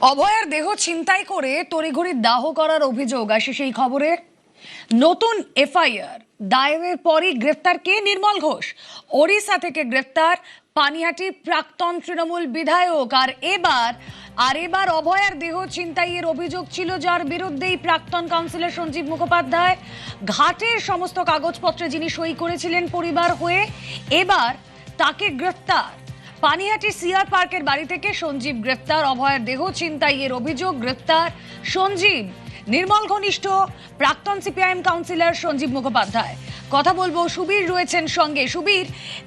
অভয়ার দেহ ছিনতাই করে তড়িঘড়ি দাহ করার অভিযোগ আসে সেই খবরে। নতুন এফআইআর দায়েরের পরই গ্রেফতার কে? নির্মল ঘোষ। ওড়িশা থেকে গ্রেফতার পানিহাটির প্রাক্তন তৃণমূল বিধায়ক। আর এবার অভয়ার দেহ ছিনতাইয়ের অভিযোগ ছিল, যার বিরুদ্ধেই প্রাক্তন কাউন্সিলর সঞ্জীব মুখোপাধ্যায় ঘাটের সমস্ত কাগজপত্রে যিনি সই করেছিলেন পরিবার হয়ে, এবার তাকে গ্রেফতার। পানিহাটি সিআর পার্কের বাড়ি থেকে সঞ্জীব গ্রেফতার। অভয়ের দেহ ছিনতাইয়ের অভিযোগ, গ্রেফতার সঞ্জীব। নির্মল ঘনিষ্ঠ প্রাক্তন সিপিআইএম কাউন্সিলর সঞ্জীব মুখোপাধ্যায়। কথা বলবো, সুবীর রয়েছেন সঙ্গে। সুবীর,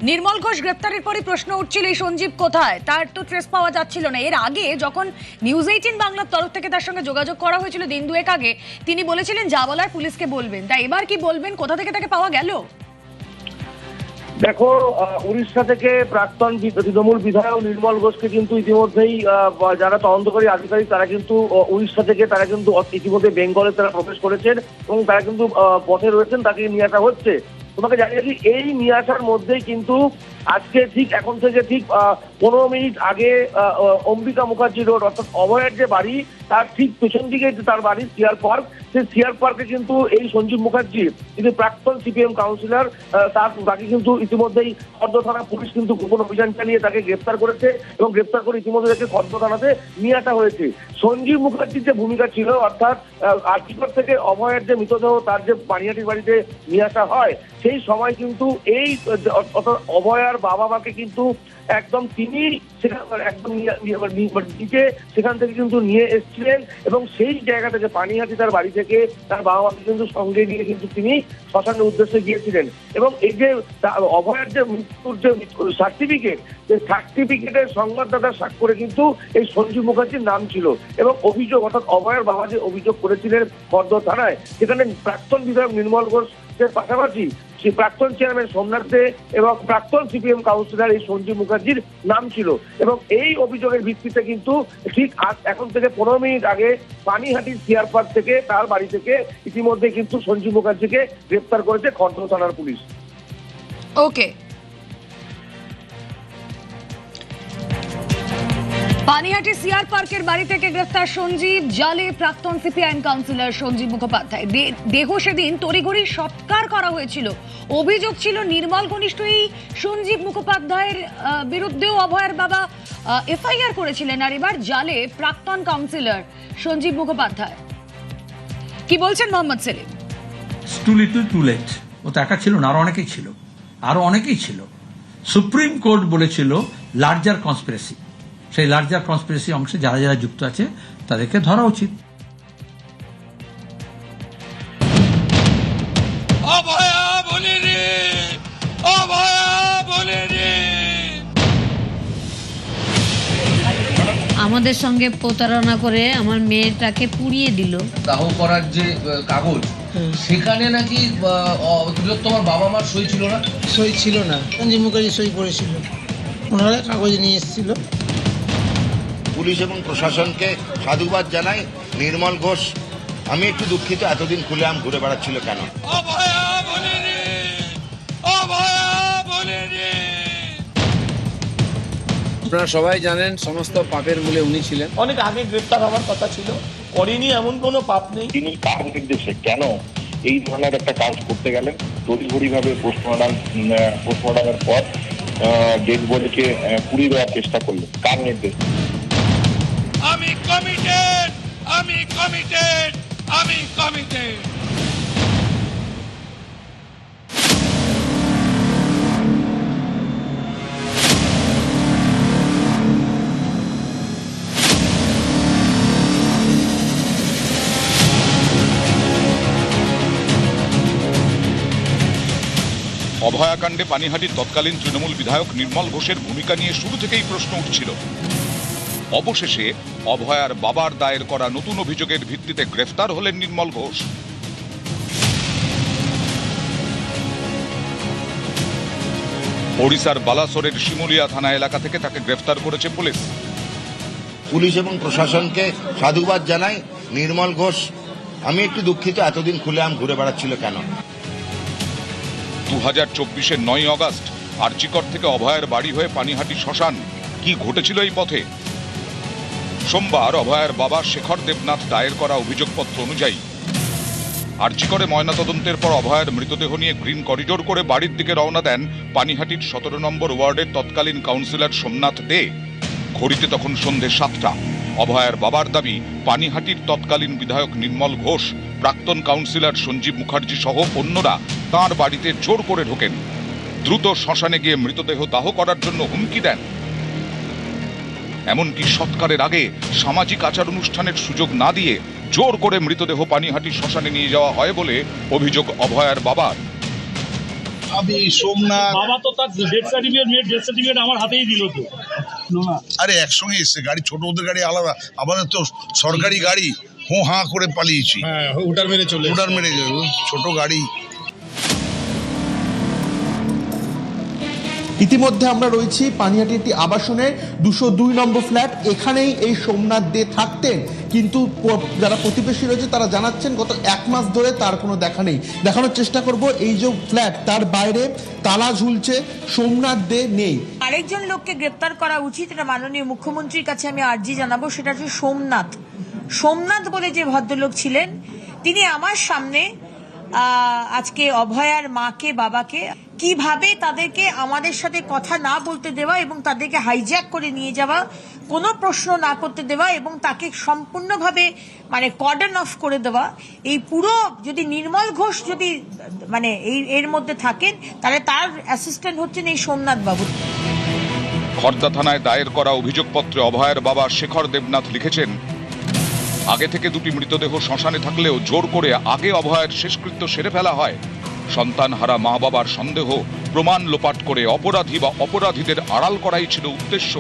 নির্মল ঘোষ গ্রেফতারের পরই প্রশ্ন উঠছিল এই সঞ্জীব কোথায়, তার তো ট্রেস পাওয়া যাচ্ছিল না। এর আগে যখন নিউজ 18 বাংলার তরফ থেকে তার সঙ্গে যোগাযোগ করা হয়েছিল দিন দুয়েক আগে, তিনি বলেছিলেন যা বলার পুলিশকে বলবেন। তাই এবার কি বলবেন, কোথা থেকে তাকে পাওয়া গেল? দেখো, উড়িষ্যা থেকে প্রাক্তন তৃণমূল বিধায়ক নির্মল ঘোষকে কিন্তু ইতিমধ্যেই যারা তদন্তকারী আধিকারিক তারা কিন্তু উড়িষ্যা থেকে তারা কিন্তু ইতিমধ্যে বেঙ্গলে তারা প্রবেশ করেছেন এবং তারা কিন্তু পথে রয়েছেন, তাকে নিয়ে আসা হচ্ছে। তোমাকে জানিয়ে দিই, এই নিয়ে আসার মধ্যেই কিন্তু আজকে ঠিক এখন থেকে ঠিক 15 মিনিট আগে অম্বিকা মুখার্জি রোড অর্থাৎ অভয়ের যে বাড়ি তার ঠিক পেছন দিকে তার বাড়ি সিআর পার্ক। সেই সিআর পার্কে কিন্তু এই সঞ্জীব মুখার্জি যিনি প্রাক্তন সিপিএম কাউন্সিলর তাকে কিন্তু ইতিমধ্যেই খর্দ থানা পুলিশ কিন্তু গোপন অভিযান চালিয়ে তাকে গ্রেফতার করেছে এবং গ্রেফতার করে ইতিমধ্যে তাকে খর্দ থানাতে নিয়ে আসা হয়েছে। সঞ্জীব মুখার্জির যে ভূমিকা ছিল, অর্থাৎ আর্টিকল থেকে অভয়ের যে মৃতদেহ তার যে পানিহাটির বাড়িতে নিয়ে আসা হয়, সেই সময় কিন্তু এই অর্থাৎ অভয়ার বাবা মাকে কিন্তু একদম তিনি একদম নিচে সেখান থেকে কিন্তু নিয়ে এসেছিলেন এবং সেই জায়গা থেকে পানিহাটি তার বাড়ি থেকে তার বাবা মাকে কিন্তু সঙ্গে নিয়ে কিন্তু তিনি শ্মশানের উদ্দেশ্যে গিয়েছিলেন। এবং এই যে অভয়ের যে মৃত্যুর যে সার্টিফিকেট, সেই সার্টিফিকেটের সংবাদদাতার স্বাক্ষরে কিন্তু এই সঞ্জীব মুখার্জির নাম ছিল এবং অভিযোগ অর্থাৎ অভয়ের বাবা যে অভিযোগ করেছিলেন খর্দ থানায়, সেখানে প্রাক্তন বিধায়ক নির্মল ঘোষের পাশাপাশি সেই প্রাক্তন চেয়ারম্যান সোমনাথ দে এবং প্রাক্তন সিপিএম কাউন্সিলর এই সঞ্জীব মুখার্জির নাম ছিল। এবং এই অভিযোগের ভিত্তিতে কিন্তু ঠিক এখন থেকে 15 মিনিট আগে পানিহাটি সিআর পার্ক থেকে তার বাড়ি থেকে ইতিমধ্যে কিন্তু সঞ্জীব মুখার্জিকে গ্রেফতার করেছে খর্দ থানার পুলিশ। ওকে, পানিহাটি সিআর পার্কের বাড়ি থেকে গ্রেফতার সঞ্জীব। জালে প্রাক্তন সিপিআইএম কাউন্সিলর সঞ্জীব মুখোপাধ্যায় দেহ সেদিন তড়িঘড়ি সৎকার করা হয়েছিল। অভিযোগ ছিল নির্মল ঘনিষ্ঠ এই সঞ্জীব মুখোপাধ্যায়ের বিরুদ্ধেও অভয়ের বাবা এফআইআর করেছিলেন। আর এবার জালে প্রাক্তন কাউন্সিলর সঞ্জীব মুখোপাধ্যায়। কি বলছেন Mohammad Salim? Too little too late. ও তো একা ছিল না, আরো অনেকেই ছিল। সুপ্রিম কোর্ট বলেছিল লার্জার কনস্পিরেসি, সেই লার্জার কনস্পিরেসি অংশে যারা যারা যুক্ত আছে তাদেরকে ধরা উচিত। আমাদের সঙ্গে প্রতারণা করে আমার মেয়েটাকে পুড়িয়ে দিল। দাহ করার যে কাগজ, সেখানে নাকি তোমার বাবা মার সই ছিল না? সই ছিল না, সঞ্জীব মুখার্জি সই করেছিল, ওনারা কাগজ নিয়ে এসেছিল। পুলিশ এবং প্রশাসনকে সাধুবাদ জানাই। নির্মল ঘোষ, আমি একটু দুঃখিত, এতদিন খুলেআম ঘুরে বেড়াচ্ছিল কেন? আপনারা সবাই জানেন সমস্ত পাপের মূলে উনি ছিলেন। অনেক আগে গ্রেফতার হওয়ার কথা ছিল, করেনি, এমন কোনো পাপ নেই। তিনি কার নির্দেশে কেন এই ধরনের একটা কাজ করতে গেলেন? তড়িঘড়িভাবে পোস্টমর্টমের পর ডেড বডিকে পুড়িয়ে দেওয়ার চেষ্টা করলেন, কার নির্দেশ? আমি কমিটেড, আমি কমিটেড, আমি কমিটেড। অভয়াকাণ্ডে পানিহাটির তৎকালীন তৃণমূল বিধায়ক নির্মল ঘোষের ভূমিকা নিয়ে শুরু থেকেই প্রশ্ন উঠছিল। অবশেষে অভয়ার বাবার দায়ের করা নতুন অভিযোগের ভিত্তিতে গ্রেফতার হলেন নির্মল ঘোষ। ওড়িশার বালাসোরের শিমুলিয়া থানা এলাকা থেকে তাকে গ্রেফতার করেছে পুলিশ। পুলিশ এবং প্রশাসনকে সাধুবাদ জানাই। নির্মল ঘোষ, আমি একটু দুঃখিত, এতদিন খুলেআম ঘুরে বেড়াচ্ছিল কেন? 2024-এর 9 অগস্ট আরজিকর থেকে অভয়ের বাড়ি হয়ে পানিহাটি শ্মশান, কি ঘটেছিল এই পথে? সোমবার অভয়ার বাবা শেখর দেবনাথ দায়ের করা অভিযোগপত্র অনুযায়ী আরজিকরে ময়নাতদন্তের পর অভয়ার মৃতদেহ নিয়ে গ্রিন করিডোর করে বাড়ির দিকে রওনা দেন পানিহাটির 17 নম্বর ওয়ার্ডের তৎকালীন কাউন্সিলর সোমনাথ দে। ঘড়িতে তখন সন্ধে 7টা। অভয়ার বাবার দাবি, পানিহাটির তৎকালীন বিধায়ক নির্মল ঘোষ, প্রাক্তন কাউন্সিলর সঞ্জীব মুখার্জি সহ অন্যরা তাঁর বাড়িতে জোর করে ঢোকেন। দ্রুত শ্মশানে গিয়ে মৃতদেহ দাহ করার জন্য হুমকি দেন। এমনকি সৎকারের আগে সামাজিক আচার অনুষ্ঠানের সুযোগ না দিয়ে জোর করে মৃতদেহ পানিহাটি শ্মশানে নিয়ে যাওয়া হয় বলে অভিযোগ অভয়ার বাবার। আমি সোমনাথ বাবা তো তার ডেথ সার্টিফিকেট আমার হাতেই দিল তো। আরে একসঙ্গে এসছে গাড়ি, ছোট ওদের গাড়ি আলাদা, আমাদের তো সরকারি গাড়ি, হাঁ করে পালিয়েছি। ওটার মেরে ছোট গাড়ি। ইতিমধ্যে আমরা রয়েছি পানিহাটি একটি আবাসনে 202 নম্বর ফ্ল্যাট। এখানেই এই সোমনাথ দে থাকতেন, কিন্তু যারা প্রতিবেশী রয়েছে তারা জানাচ্ছেন গত 1 মাস ধরে তার কোনো দেখা নেই। দেখানোর চেষ্টা করব এই যে ফ্ল্যাট, তার বাইরে তালা ঝুলছে, সোমনাথ দে নেই। আরেকজন লোককে গ্রেপ্তার করা উচিত, এটা মাননীয় মুখ্যমন্ত্রীর কাছে আমি আর্জি জানাবো। সেটা হচ্ছে সোমনাথ বলে যে ভদ্রলোক ছিলেন, তিনি আমার সামনে আজকে অভয়ার মাকে বাবাকে কিভাবে তাদেরকে আমাদের সাথে কথা না বলতে দেওয়া এবং তাদেরকে হাইজ্যাক করে নিয়ে যাওয়া, কোনো প্রশ্ন না করতে দেওয়া এবং তাকে সম্পূর্ণভাবে কর্ডন অফ করে দেওয়া, এই পুরো যদি নির্মল ঘোষ যদি এর মধ্যে থাকেন, তাহলে তার অ্যাসিস্ট্যান্ট হচ্ছেন এই সোমনাথ বাবু। খড়দা থানায় দায়ের করা অভিযোগপত্রে অভয়ার বাবা শেখর দেবনাথ লিখেছেন, আগে থেকে 2টি মৃতদেহ শ্মশানে থাকলেও জোর করে আগে অভয়ার শেষকৃত্য সেরে ফেলা হয়। সন্তান হারা মা বাবার সন্দেহ প্রমাণ লোপাট করে অপরাধী বা অপরাধীদের আড়াল করাই ছিল উদ্দেশ্য।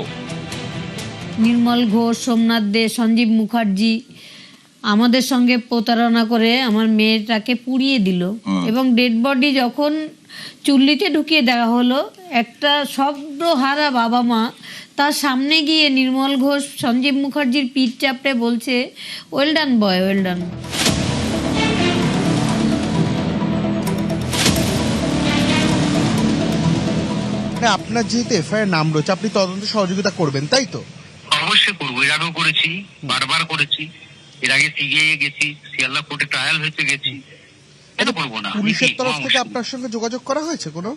নির্মল ঘোষ, সোমনাথ দে, সঞ্জীব মুখার্জি আমাদের সঙ্গে প্রতারণা করে আমার মেয়েটাকে পুড়িয়ে দিল এবং ডেড বডি যখন চুল্লিতে ঢুকিয়ে দেওয়া হলো, একটা শব্দহারা বাবা মা তার সামনে গিয়ে নির্মল ঘোষ সঞ্জীব মুখার্জির পিঠ চাপড়ে বলছে, ওয়েল ডান বয়, ওয়েল ডান। আপনার যেহেতু এফআইআর নাম রয়েছে, আপনি তদন্তে সহযোগিতা করবেন, তাই তো? অবশ্যই করবো, এর আগেও করেছি, বারবার করেছি। এর আগে সিবিআই গেছি, শিয়ালদা কোর্টে ট্রায়াল হয়েছে গেছি, এটা করবো না। পুলিশের তরফ থেকে আপনার সঙ্গে যোগাযোগ করা হয়েছে কোনো?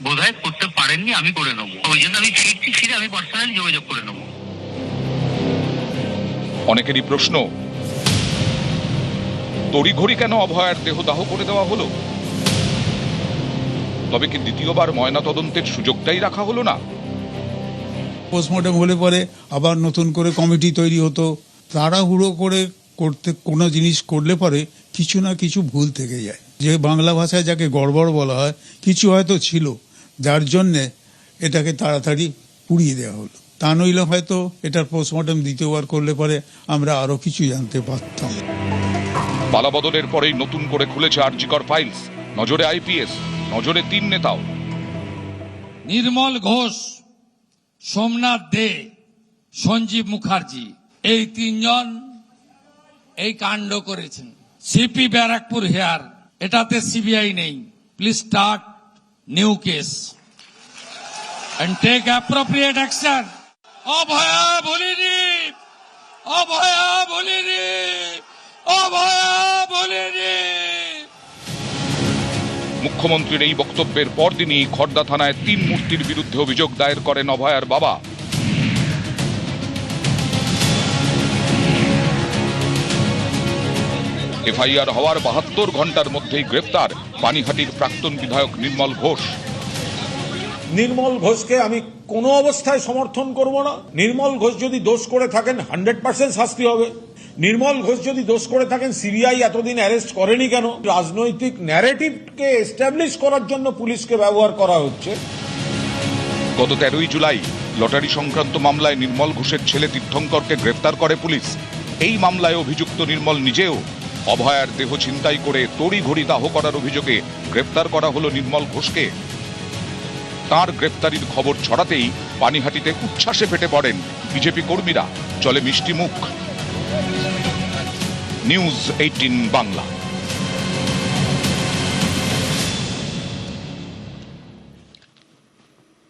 বোধহয় করতে পারেননি, আমি করে নেবো। ওই জন্য আমি ফিরে আমি পার্সোনালি যোগাযোগ করে নেবো। অনেকেরই প্রশ্ন, তড়িঘড়ি কেন অভয়ার দেহ দাহ করে দেওয়া হলো? তবে কি দ্বিতীয়বার ময়নাতদন্তের সুযোগটাই রাখা হলো না? পোস্টমর্টম হলে পরে আবার নতুন করে কমিটি তৈরি হতো। তাড়াহুড়ো করে কোনো জিনিস করলে পরে কিছু না কিছু ভুল থেকে যায়। যে বাংলা ভাষায় যাকে গড়বড় বলা হয়, কিছু হয়তো ছিল, যার জন্যে এটাকে তাড়াতাড়ি পুড়িয়ে দেওয়া হলো। তা নইলে হয়তো এটার পোস্টমর্টম দ্বিতীয়বার করলে পরে আমরা আরো কিছু জানতে পারতাম। পালাবদলের পরেই নতুন করে খুলেছে আরজিকর ফাইলস। নজরে আইপিএস, নজরে 3 নেতাও। নির্মল ঘোষ, সোমনাথ দে, সঞ্জীব মুখার্জি, এই 3 জন এই কাণ্ড করেছেন। সিপি ব্যারাকপুর হেয়ার, এটাতে সিবিআই নেই। Please start new case and take appropriate action. অভয়া বলিনি, অভয়া বলিনি, অভয়া বলিনি। মুখ্যমন্ত্রীর এই বক্তব্যের পরদিনই খড়দা থানায় 3 মূর্তির বিরুদ্ধে অভিযোগ দায়ের করেন অভয়ার বাবা। এফআইআর হওয়ার 72 ঘন্টার মধ্যেই গ্রেফতার পানিহাটির প্রাক্তন বিধায়ক নির্মল ঘোষ। নির্মল ঘোষকে আমি কোনো অবস্থায় সমর্থন করব না। নির্মল ঘোষ যদি দোষ করে থাকেন 100% শাস্তি হবে। নির্মল ঘোষ যদি দোষ করে থাকেন, সিবিআই এতদিন অ্যারেস্ট করেনি কেন? রাজনৈতিক ন্যারেটিভকে এস্টাবলিশ করার জন্য পুলিশকে ব্যবহার করা হচ্ছে। গত 13ই জুলাই লটারি সংক্রান্ত মামলায় নির্মল ঘোষের ছেলে তীর্থঙ্করকে গ্রেফতার করে পুলিশ। এই মামলায় অভিযুক্ত নির্মল নিজেও। অভয়ার দেহ ছিনতাই করে তড়িঘড়ি দাহ করার অভিযোগে গ্রেফতার করা হলো নির্মল ঘোষকে। তার গ্রেফতারির খবর ছড়াতেই পানিহাটিতে উচ্ছ্বাসে ফেটে পড়েন বিজেপি কর্মীরা। চলে মিষ্টি মুখ। নিউজ 18 বাংলা।